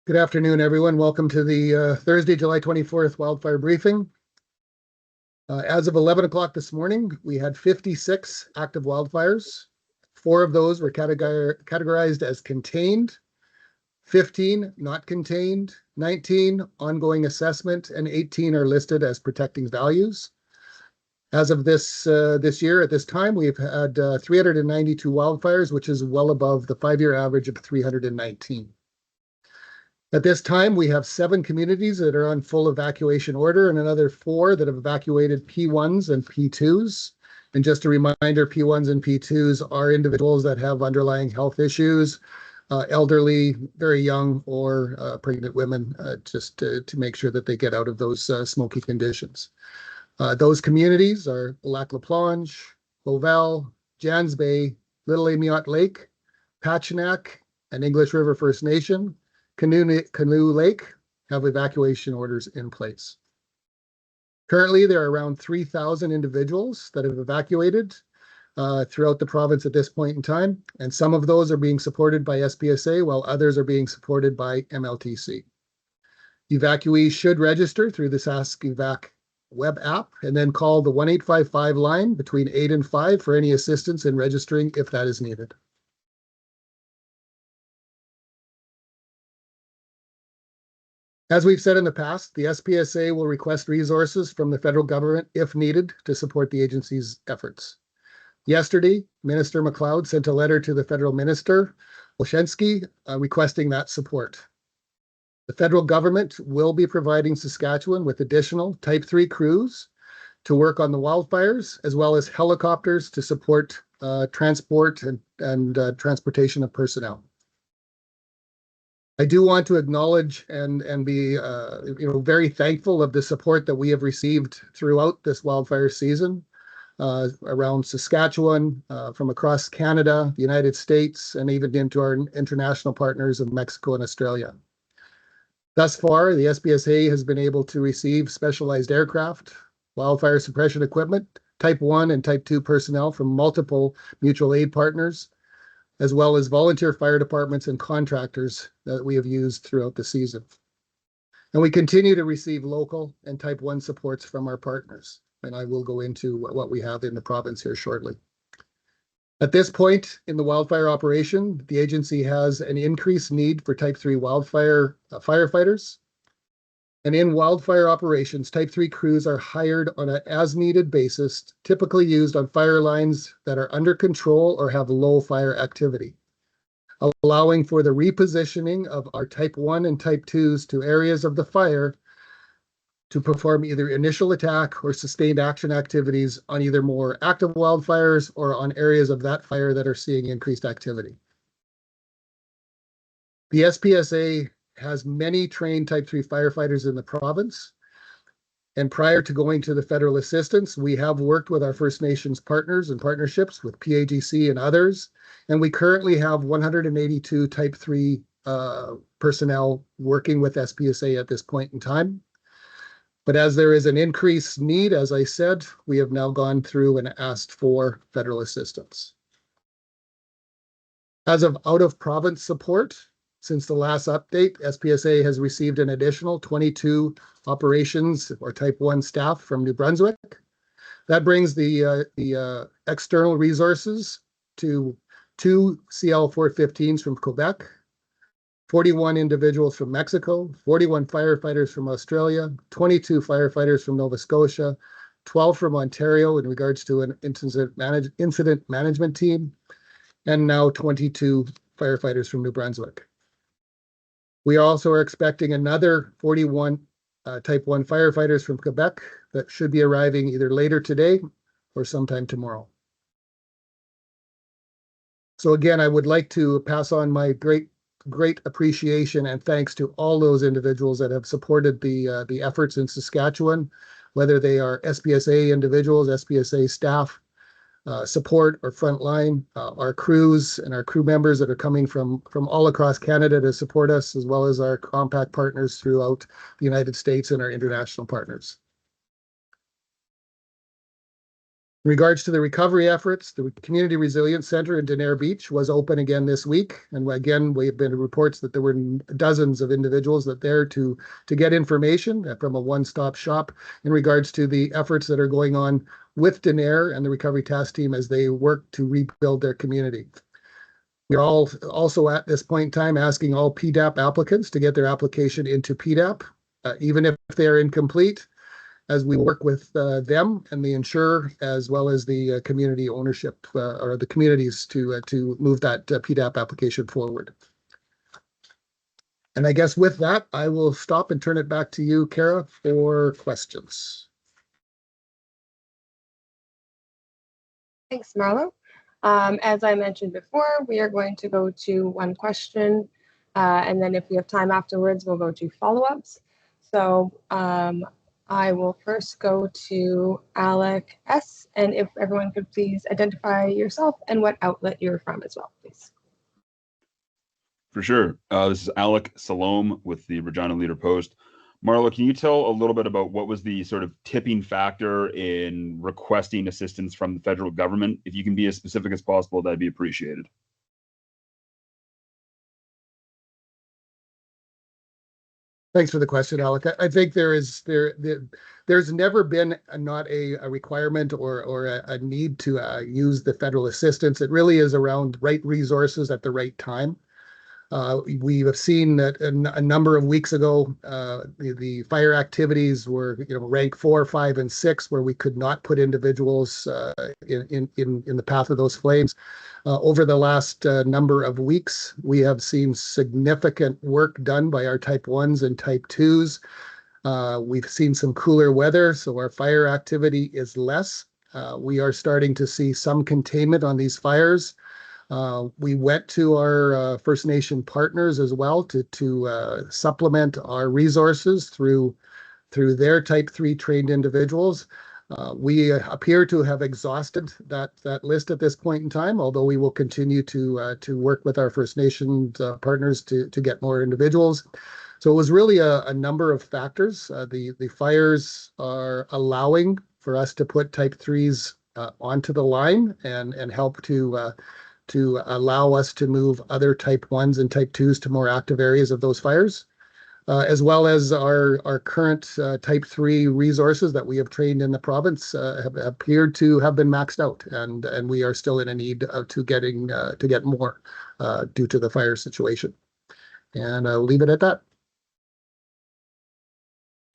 Good afternoon, everyone. Welcome to the Thursday, July 24th wildfire briefing. As of 11 o'clock this morning, we had 56 active wildfires. 4 of those were categorized as contained, 15 not contained, 19 ongoing assessment, and 18 are listed as protecting values. As of this year, at this time, we've had 392 wildfires, which is well above the 5-year average of 319. At this time, we have 7 communities that are on full evacuation order and another 4 that have evacuated P1s and P2s. And just a reminder, P1s and P2s are individuals that have underlying health issues, elderly, very young, or pregnant women, just to make sure that they get out of those smoky conditions. Those communities are Lac La Planche, Beauval, Jans Bay, Little Amiot Lake, Pachinak, and English River First Nation. Canoe Lake have evacuation orders in place. Currently, there are around 3,000 individuals that have evacuated throughout the province at this point in time, and some of those are being supported by SPSA, while others are being supported by MLTC. Evacuees should register through this Ask Evac web app and then call the 1855 line between 8 and 5 for any assistance in registering if that is needed. As we've said in the past, the SPSA will request resources from the federal government if needed to support the agency's efforts. Yesterday, Minister MacLeod sent a letter to the federal minister, Olszewski, requesting that support. The federal government will be providing Saskatchewan with additional Type 3 crews to work on the wildfires, as well as helicopters to support transport and transportation of personnel. I do want to acknowledge and be very thankful of the support that we have received throughout this wildfire season around Saskatchewan, from across Canada, the United States, and even into our international partners of Mexico and Australia. Thus far, the SPSA has been able to receive specialized aircraft, wildfire suppression equipment, Type 1 and Type 2 personnel from multiple mutual aid partners, as well as volunteer fire departments and contractors that we have used throughout the season. And we continue to receive local and Type 1 supports from our partners, and I will go into what we have in the province here shortly. At this point in the wildfire operation, the agency has an increased need for Type 3 wildfire firefighters. And in wildfire operations, Type 3 crews are hired on an as-needed basis, typically used on fire lines that are under control or have low fire activity, allowing for the repositioning of our Type 1 and Type 2s to areas of the fire to perform either initial attack or sustained action activities on either more active wildfires or on areas of that fire that are seeing increased activity. The SPSA has many trained Type 3 firefighters in the province. And prior to going to the federal assistance, we have worked with our First Nations partners and partnerships with PAGC and others. And we currently have 182 Type 3 personnel working with SPSA at this point in time. But as there is an increased need, as I said, we have now gone through and asked for federal assistance. As of out-of-province support, since the last update, SPSA has received an additional 22 operations or Type 1 staff from New Brunswick. That brings the external resources to 2 CL-415s from Quebec, 41 individuals from Mexico, 41 firefighters from Australia, 22 firefighters from Nova Scotia, 12 from Ontario in regards to an incident management team, and now 22 firefighters from New Brunswick. We also are expecting another 41 Type 1 firefighters from Quebec that should be arriving either later today or sometime tomorrow. So again, I would like to pass on my great appreciation and thanks to all those individuals that have supported the efforts in Saskatchewan, whether they are SPSA individuals, SPSA staff, support or frontline, our crews and our crew members that are coming from all across Canada to support us, as well as our compact partners throughout the United States and our international partners. In regards to the recovery efforts, the Community Resilience Center in Denair Beach was open again this week. And again, we have been reports that there were dozens of individuals that there to get information from a one-stop shop in regards to the efforts that are going on with Denair and the Recovery Task Team as they work to rebuild their community. We're all also at this point in time asking all PDAP applicants to get their application into PDAP, even if they're incomplete, as we work with them and the insurer, as well as the community ownership or the communities to move that PDAP application forward. And I guess with that, I will stop and turn it back to you, Kara, for questions. Thanks, Marlo. As I mentioned before, we are going to go to one question, and then if we have time afterwards, we'll go to follow-ups. So I will first go to Alec S. And if everyone could please identify yourself and what outlet you're from as well, please. For sure. This is Alec Salome with the Regina Leader Post. Marlo, can you tell a little bit about what was the sort of tipping factor in requesting assistance from the federal government? If you can be as specific as possible, that'd be appreciated. Thanks for the question, Alec. I think there's never been not a requirement or a need to use the federal assistance. It really is around right resources at the right time. We have seen that a number of weeks ago, the fire activities were ranked 4, 5, and 6, where we could not put individuals in the path of those flames. Over the last number of weeks, we have seen significant work done by our Type 1s and Type 2s. We've seen some cooler weather, so our fire activity is less. We are starting to see some containment on these fires. We went to our First Nation partners as well to supplement our resources through their Type 3 trained individuals. We appear to have exhausted that list at this point in time, although we will continue to work with our First Nations partners to get more individuals. So it was really a number of factors. The fires are allowing for us to put Type 3s onto the line and help to allow us to move other Type 1s and Type 2s to more active areas of those fires, as well as our current Type 3 resources that we have trained in the province have appeared to have been maxed out, and we are still in a need to get more due to the fire situation. And I'll leave it at that.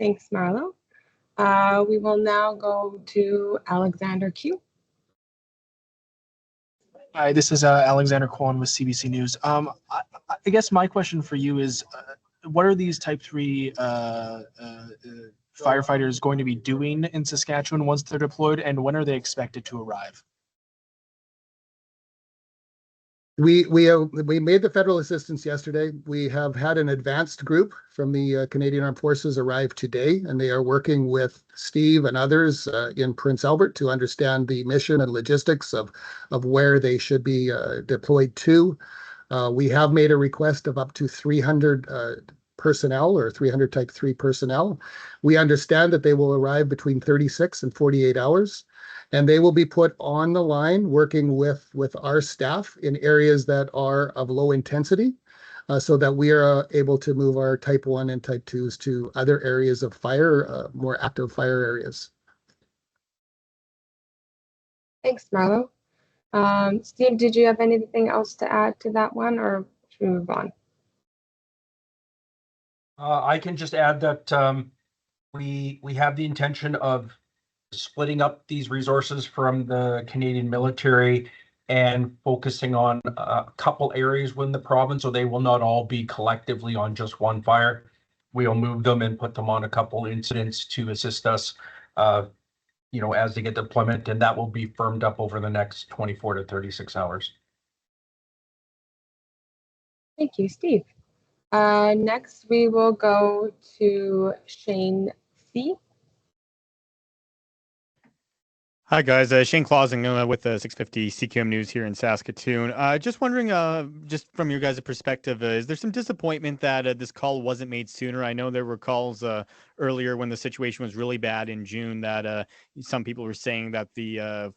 Thanks, Marlo. We will now go to Alexander Q. Hi, this is Alexander Kwan with CBC News. I guess my question for you is, what are these Type 3 firefighters going to be doing in Saskatchewan once they're deployed, and when are they expected to arrive? We made the federal assistance yesterday. We have had an advanced group from the Canadian Armed Forces arrive today, and they are working with Steve and others in Prince Albert to understand the mission and logistics of where they should be deployed to. We have made a request of up to 300 personnel or 300 Type 3 personnel. We understand that they will arrive between 36 and 48 hours. And they will be put on the line working with our staff in areas that are of low intensity so that we are able to move our Type 1 and Type 2s to other areas of fire, more active fire areas. Thanks, Marlo. Steve, did you have anything else to add to that one, or should we move on? I can just add that we have the intention of splitting up these resources from the Canadian military and focusing on a couple areas within the province, so they will not all be collectively on just one fire. We'll move them and put them on a couple incidents to assist us, as they get deployment, and that will be firmed up over the next 24 to 36 hours. Thank you, Steve. Next, we will go to Shane C. Hi guys, Shane Clausing with the 650 CQM News here in Saskatoon. Just wondering, just from your guys' perspective, is there some disappointment that this call wasn't made sooner? I know there were calls earlier when the situation was really bad in June that some people were saying that the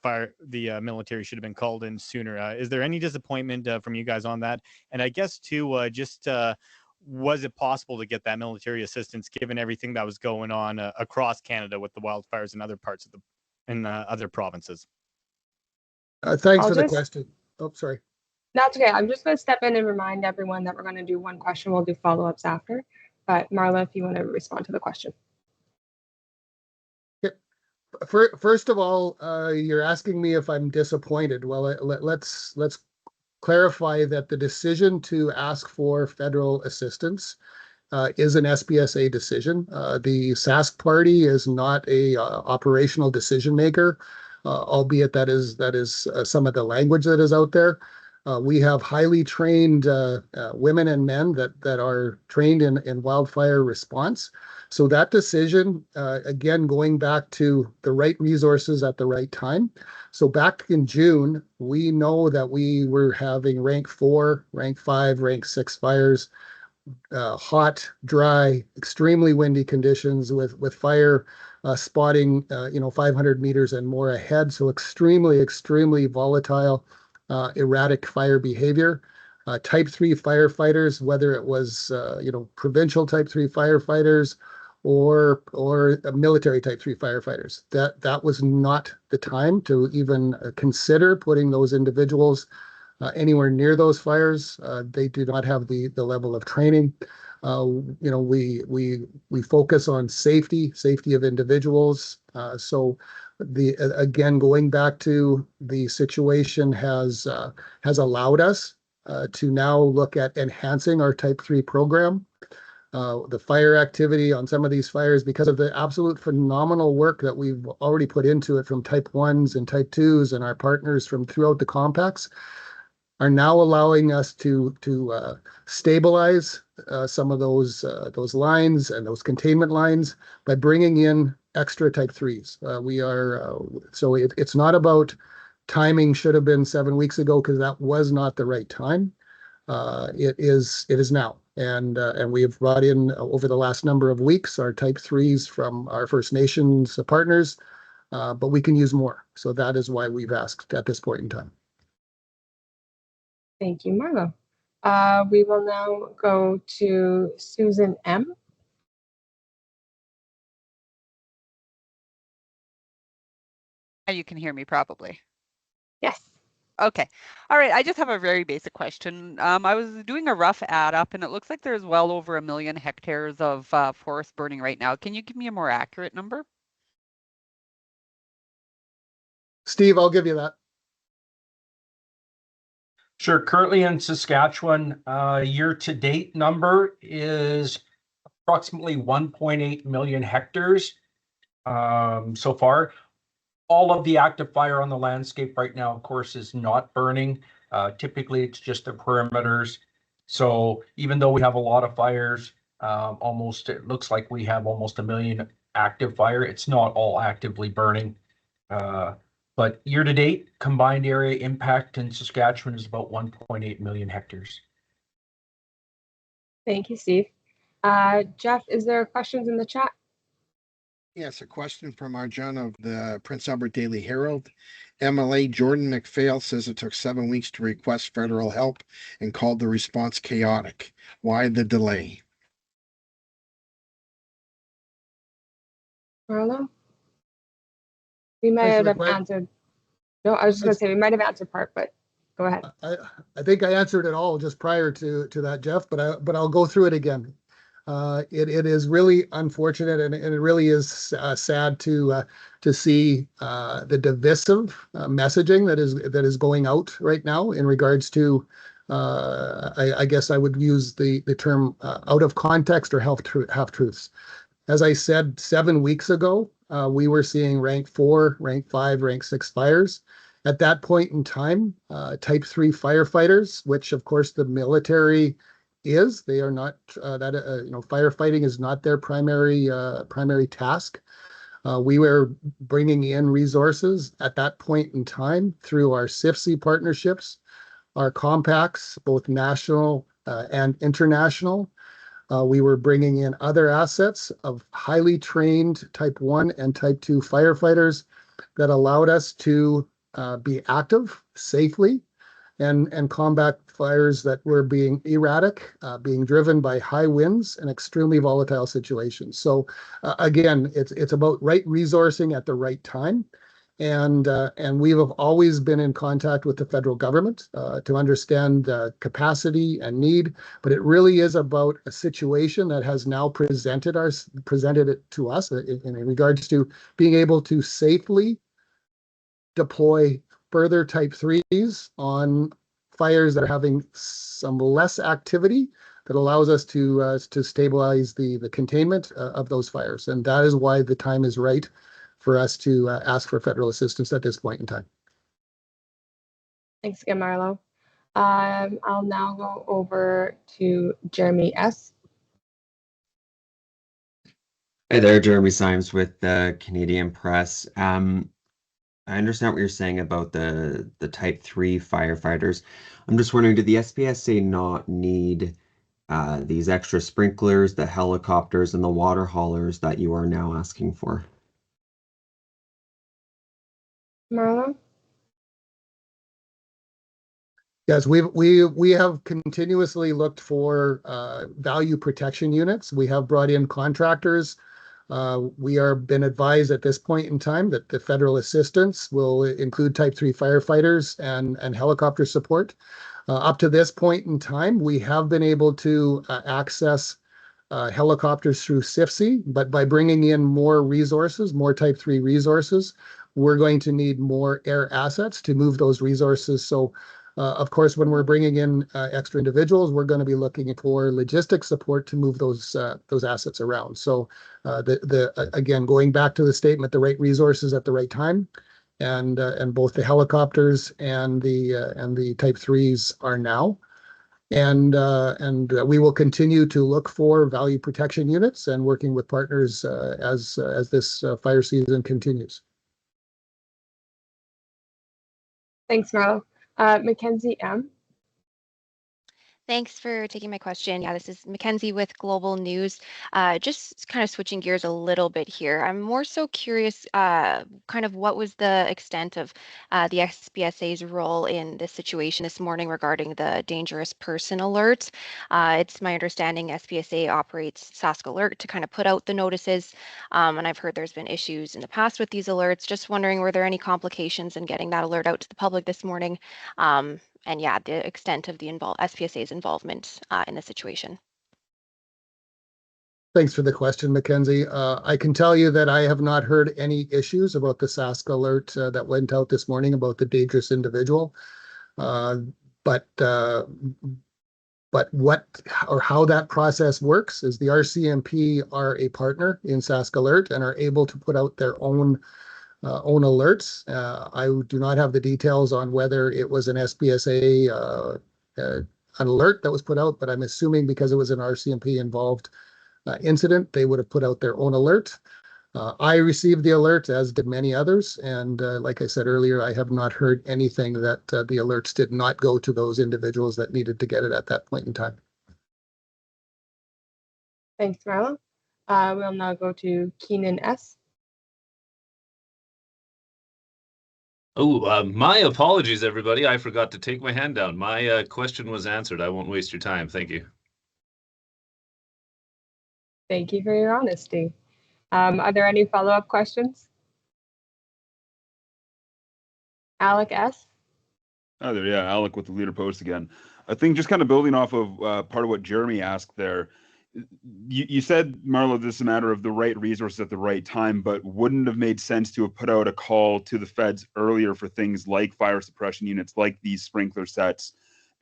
military should have been called in sooner. Is there any disappointment from you guys on that? And I guess too, was it possible to get that military assistance given everything that was going on across Canada with the wildfires and other parts of in other provinces? Thanks I'll for the just- question. Oh, sorry. That's okay. I'm just going to step in and remind everyone that we're going to do one question. We'll do follow-ups after. But Marla, if you want to respond to the question. First of all, you're asking me if I'm disappointed. Well, let's clarify that the decision to ask for federal assistance is an SPSA decision. The Sask party is not a operational decision maker, albeit that is some of the language that is out there. We have highly trained women and men that are trained in wildfire response. So that decision, again, going back to the right resources at the right time. So back in June, we know that we were having rank 4, rank 5, rank 6 fires, hot, dry, extremely windy conditions with fire spotting 500 meters and more ahead. So extremely volatile, erratic fire behavior. Type 3 firefighters, whether it was provincial type 3 firefighters or military type 3 firefighters, that was not the time to even consider putting those individuals anywhere near those fires. They do not have the level of training. We focus on safety of individuals. So again, going back to the situation has allowed us to now look at enhancing our type 3 program. The fire activity on some of these fires, because of the absolute phenomenal work that we've already put into it from type 1s and type 2s and our partners from throughout the compacts, are now allowing us to stabilize some of those lines and those containment lines by bringing in extra type 3s. So it's not about timing should have been 7 weeks ago, because that was not the right time. It is now, and we have brought in over the last number of weeks our type 3s from our First Nations partners, but we can use more. So that is why we've asked at this point in time. Thank you, Marlo. We will now go to Susan M. You can hear me probably. Yes. Okay. All right. I just have a very basic question. I was doing a rough add up and it looks like there's well over 1 million hectares of forest burning right now. Can you give me a more accurate number? Steve, I'll give you that. Sure. Currently in Saskatchewan, year-to-date number is approximately 1.8 million hectares so far. All of the active fire on the landscape right now, of course, is not burning. Typically, it's just the perimeters. So even though we have a lot of fires, it looks like we have almost 1 million active fire. It's not all actively burning. But year-to-date, combined area impact in Saskatchewan is about 1.8 million hectares. Thank you, Steve. Jeff, is there questions in the chat? Yes, a question from Arjun of the Prince Albert Daily Herald. MLA Jordan McPhail says it took 7 weeks to request federal help and called the response chaotic. Why the delay? Marlo? We might Thanks for the have question. answered. No, I was just going to say we might have answered part, but go ahead. I think I answered it all just prior to that, Jeff, but I'll go through it again. It is really unfortunate, and it really is sad to see the divisive messaging that is going out right now in regards to I guess I would use the term out of context or half truths. As I said 7 weeks ago, we were seeing rank 4, rank 5, rank 6 fires. At that point in time, type 3 firefighters, which of course the military is, they are not firefighting is not their primary task. We were bringing in resources at that point in time through our SPSA partnerships, our compacts, both national and international. We were bringing in other assets of highly trained Type 1 and Type 2 firefighters that allowed us to be active safely and combat fires that were being erratic, being driven by high winds and extremely volatile situations. So again, it's about right resourcing at the right time. And we have always been in contact with the federal government to understand capacity and need, but it really is about a situation that has now presented it to us in regards to being able to safely deploy further Type 3s on fires that are having some less activity that allows us to stabilize the containment of those fires. And that is why the time is right for us to ask for federal assistance at this point in time. Thanks again, Marlo. I'll now go over to Jeremy S. Hey there, Jeremy Symes with the Canadian Press. I understand what you're saying about the Type 3 firefighters. I'm just wondering, did the SPSA not need these extra sprinklers, the helicopters, and the water haulers that you are now asking for? Marlo? Yes, we have continuously looked for value protection units. We have brought in contractors. We are been advised at this point in time that the federal assistance will include Type 3 firefighters and helicopter support. Up to this point in time, we have been able to access helicopters through SPSA, but by bringing in more resources, more Type 3 resources, we're going to need more air assets to move those resources. So, of course, when we're bringing in extra individuals, we're going to be looking for logistic support to move those assets around. So, again, going back to the statement, the right resources at the right time, and both the helicopters and the Type 3s are now. And we will continue to look for value protection units and working with partners as this fire season continues. Thanks, Marlo. Mackenzie M. Thanks for taking my question. Yeah, this is Mackenzie with Global News. Just kind of switching gears a little bit here. I'm more so curious, kind of what was the extent of the SPSA's role in this situation this morning regarding the dangerous person alert. It's my understanding SPSA operates Sask Alert to kind of put out the notices, and I've heard there's been issues in the past with these alerts. Just wondering, were there any complications in getting that alert out to the public this morning? And yeah, the extent of the SPSA's involvement in the situation. Thanks for the question, Mackenzie. I can tell you that I have not heard any issues about the Sask alert that went out this morning about the dangerous individual. But what or how that process works is the RCMP are a partner in Sask Alert and are able to put out their own alerts. I do not have the details on whether it was an SPSA an alert that was put out, but I'm assuming because it was an RCMP involved incident, they would have put out their own alert. I received the alert, as did many others, and like I said earlier, I have not heard anything that the alerts did not go to those individuals that needed to get it at that point in time. Thanks, Marlo. We'll now go to Keenan S. Oh, my apologies, everybody. I forgot to take my hand down. My question was answered. I won't waste your time. Thank you. Thank you for your honesty. Are there any follow-up questions? Alec S. Oh, there, yeah, Alec with the Leader Post again. I think just kind of building off of part of what Jeremy asked there, you said, Marlo, this is a matter of the right resources at the right time, but wouldn't have made sense to have put out a call to the feds earlier for things like fire suppression units, like these sprinkler sets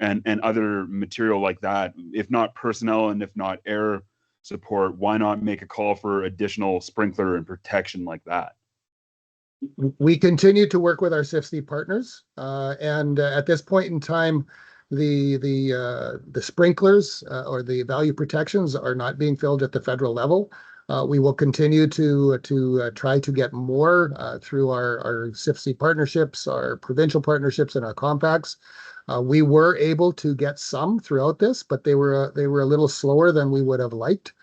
and other material like that? If not personnel and if not air support, why not make a call for additional sprinkler and protection like that? We continue to work with our SPSA partners, and at this point in time, the sprinklers or the value protections are not being filled at the federal level. We will continue to try to get more through our SPSA partnerships, our provincial partnerships, and our compacts. We were able to get some throughout this, but they were a little slower than we would have liked.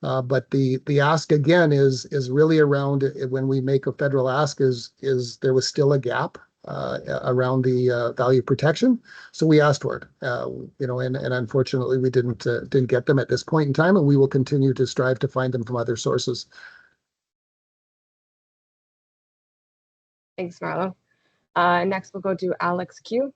But the ask again is really around when we make a federal ask is there was still a gap around the value protection, so we asked for it. And unfortunately we didn't get them at this point in time, and we will continue to strive to find them from other sources. Thanks, Marlo. Next, we'll go to Alex Q.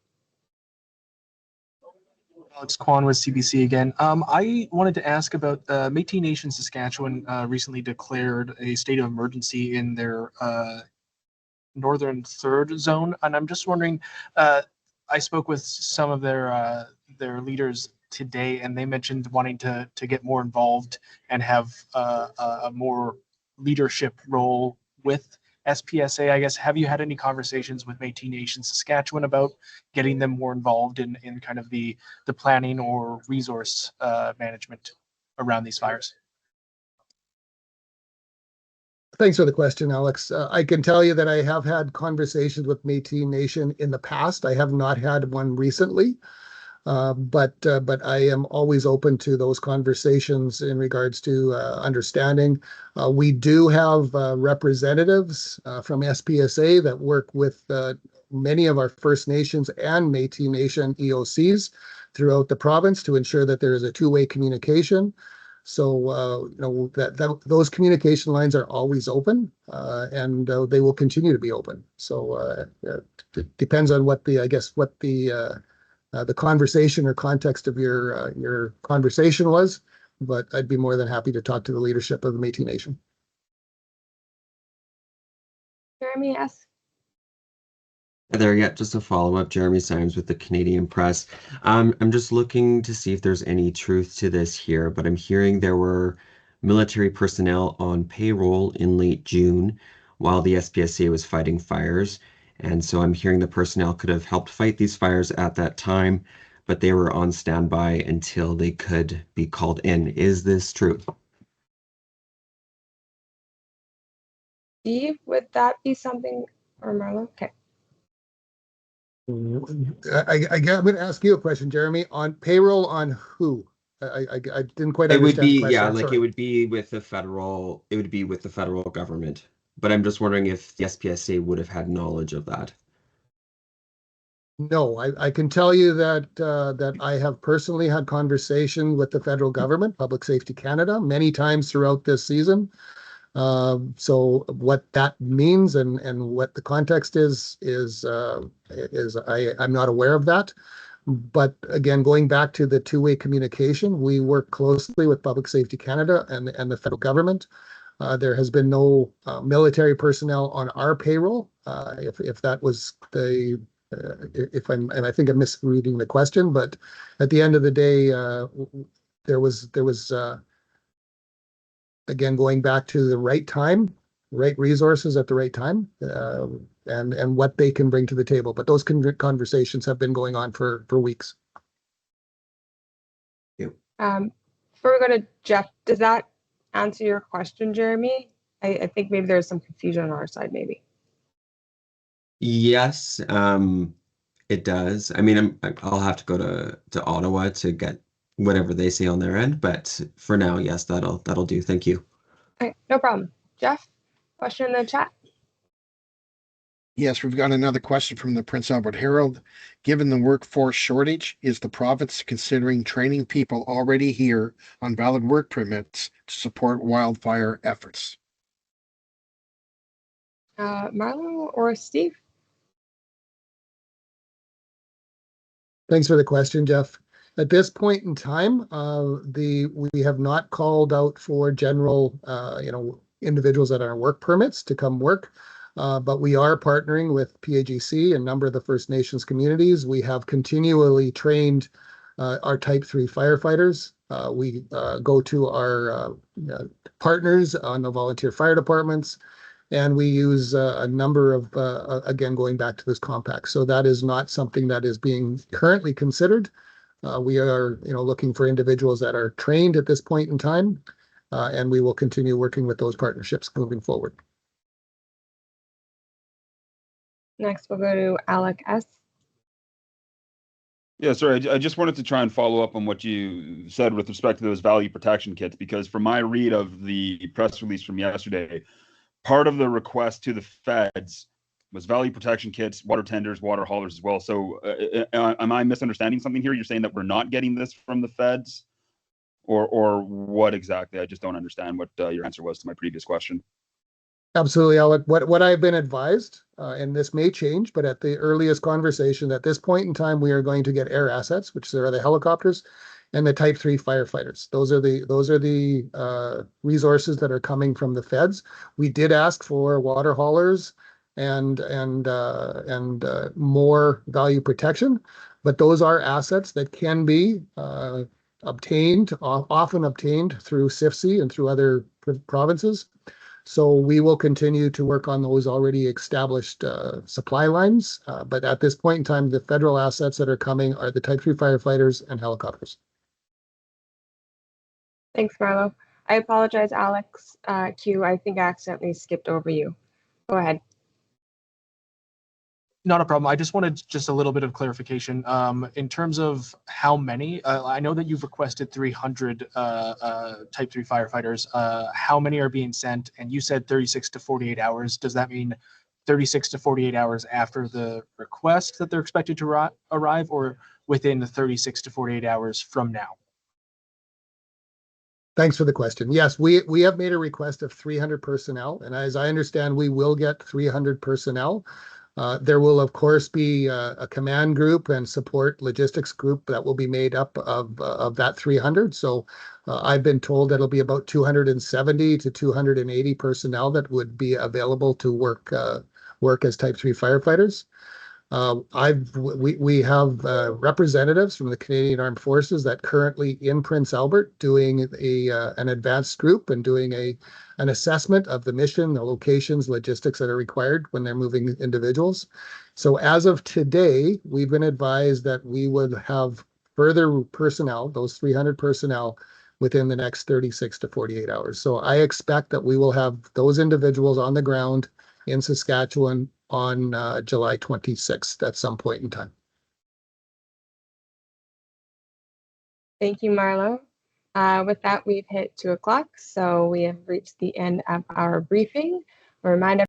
Alex Kwan with CBC again. I wanted to ask about Métis Nation Saskatchewan recently declared a state of emergency in their northern third zone, and I'm just wondering. I spoke with some of their leaders today, and they mentioned wanting to get more involved and have a more leadership role with SPSA. I guess, have you had any conversations with Métis Nation Saskatchewan about getting them more involved in kind of the planning or resource management around these fires? Thanks for the question, Alex. I can tell you that I have had conversations with Métis Nation in the past. I have not had one recently, but I am always open to those conversations in regards to understanding. We do have representatives from SPSA that work with many of our First Nations and Métis Nation EOCs throughout the province to ensure that there is a two-way communication. So that those communication lines are always open, and they will continue to be open. So it depends on what the conversation or context of your conversation was, but I'd be more than happy to talk to the leadership of the Métis Nation. Jeremy S. There yet, just a follow-up. Jeremy Symes with the Canadian Press. I'm just looking to see if there's any truth to this here, but I'm hearing there were military personnel on payroll in late June while the SPSA was fighting fires. And so I'm hearing the personnel could have helped fight these fires at that time, but they were on standby until they could be called in. Is this true? Steve, would that be something, or Marlo? Okay. I'm going to ask you a question, Jeremy. On payroll on who? I didn't quite It would understand the be, question. yeah, I'm like sorry. it would be with the federal government. But I'm just wondering if the SPSA would have had knowledge of that. No, I can tell you that I have personally had conversation with the federal government, Public Safety Canada, many times throughout this season. So what that means and what the context is I'm not aware of that. But again, going back to the two-way communication, we work closely with Public Safety Canada and the federal government. There has been no military personnel on our payroll. If that was the and I think I'm misreading the question, but at the end of the day, there was again, going back to the right time, right resources at the right time, and what they can bring to the table. But those conversations have been going on for weeks. Before we go to Jeff, does that answer your question, Jeremy? I think maybe there's some confusion on our side, maybe. Yes, it does. I mean, I'll have to go to Ottawa to get whatever they say on their end, but for now, yes, that'll do. Thank you. Okay, no problem. Jeff, question in the chat. Yes, we've got another question from the Prince Albert Herald. Given the workforce shortage, is the province considering training people already here on valid work permits to support wildfire efforts? Marlo or Steve? Thanks for the question, Jeff. At this point in time, we have not called out for general, individuals that are on work permits to come work, but we are partnering with PAGC and a number of the First Nations communities. We have continually trained our Type 3 firefighters. We go to our partners on the volunteer fire departments, and we use a number of, again, going back to this compact. So that is not something that is being currently considered. We are, looking for individuals that are trained at this point in time. and we will continue working with those partnerships moving forward. Next, we'll go to Alec S. Yeah, sorry. I just wanted to try and follow up on what you said with respect to those value protection kits, because from my read of the press release from yesterday, part of the request to the feds was value protection kits, water tenders, water haulers as well. So am I misunderstanding something here? You're saying that we're not getting this from the feds, or what exactly? I just don't understand what your answer was to my previous question. Absolutely, Alec. What I've been advised, and this may change, but at the earliest conversation, at this point in time, we are going to get air assets, which are the helicopters, and the Type 3 firefighters. Those are the resources that are coming from the feds. We did ask for water haulers and more value protection, but those are assets that can be often obtained through SPSA and through other provinces. So we will continue to work on those already established supply lines. But at this point in time, the federal assets that are coming are the Type 3 firefighters and helicopters. Thanks, Marlo. I apologize, Alex. Q, I think I accidentally skipped over you. Go ahead. Not a problem. I just wanted just a little bit of clarification. In terms of how many, I know that you've requested 300 Type 3 firefighters. How many are being sent? And you said 36 to 48 hours. Does that mean 36 to 48 hours after the request that they're expected to arrive, or within the 36 to 48 hours from now? Thanks for the question. Yes, we have made a request of 300 personnel, and as I understand, we will get 300 personnel. There will, of course, be a command group and support logistics group that will be made up of that 300. So I've been told that it'll be about 270 to 280 personnel that would be available to work as Type 3 firefighters. We have representatives from the Canadian Armed Forces that currently in Prince Albert doing an advanced group and doing an assessment of the mission, the locations, logistics that are required when they're moving individuals. So as of today, we've been advised that we would have further personnel, those 300 personnel, within the next 36 to 48 hours. So I expect that we will have those individuals on the ground in Saskatchewan on July 26th at some point in time. Thank you, Marlo. With that, we've hit 2 o'clock, so we have reached the end of our briefing. A reminder